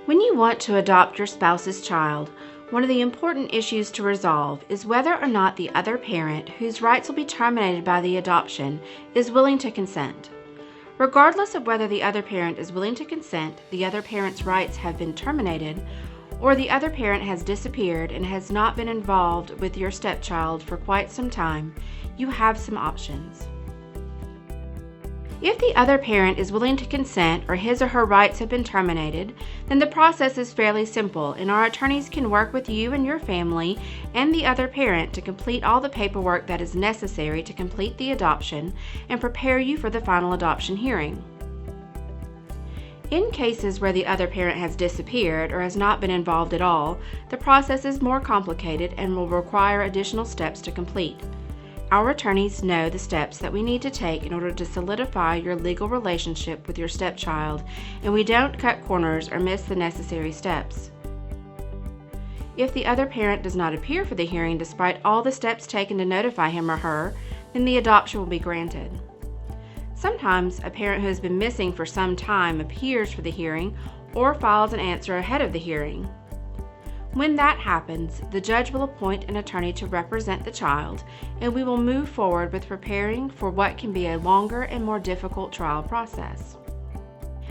When you want to adopt your spouse's child, one of the important issues to resolve is whether or not the other parent, whose rights will be terminated by the adoption, is willing to consent. Regardless of whether the other parent is willing to consent, the other parent's rights have been terminated, or the other parent has disappeared and has not been involved with your stepchild for quite some time, you have some options. If the other parent is willing to consent or his or her rights have been terminated, then the process is fairly simple and our attorneys can work with you and your family and the other parent to complete all the paperwork that is necessary to complete the adoption and prepare you for the final adoption hearing. In cases where the other parent has disappeared or has not been involved at all, the process is more complicated and will require additional steps to complete. Our attorneys know the steps that we need to take in order to solidify your legal relationship with your stepchild, and we don't cut corners or miss the necessary steps. If the other parent does not appear for the hearing despite all the steps taken to notify him or her, then the adoption will be granted. Sometimes a parent who has been missing for some time appears for the hearing or files an answer ahead of the hearing. When that happens, the judge will appoint an attorney to represent the child, and we will move forward with preparing for what can be a longer and more difficult trial process.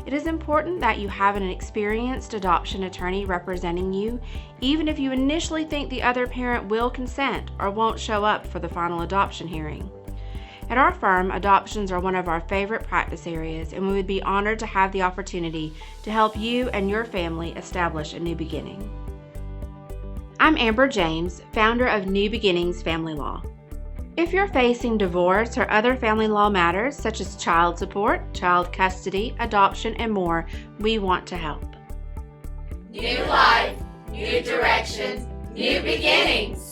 It is important that you have an experienced adoption attorney representing you, even if you initially think the other parent will consent or won't show up for the final adoption hearing. At our firm, adoptions are one of our favorite practice areas, and we would be honored to have the opportunity to help you and your family establish a new beginning. I'm Amber James, founder of New Beginnings Family Law. If you're facing divorce or other family law matters such as child support, child custody, adoption, and more, we want to help. New life, new directions, new beginnings.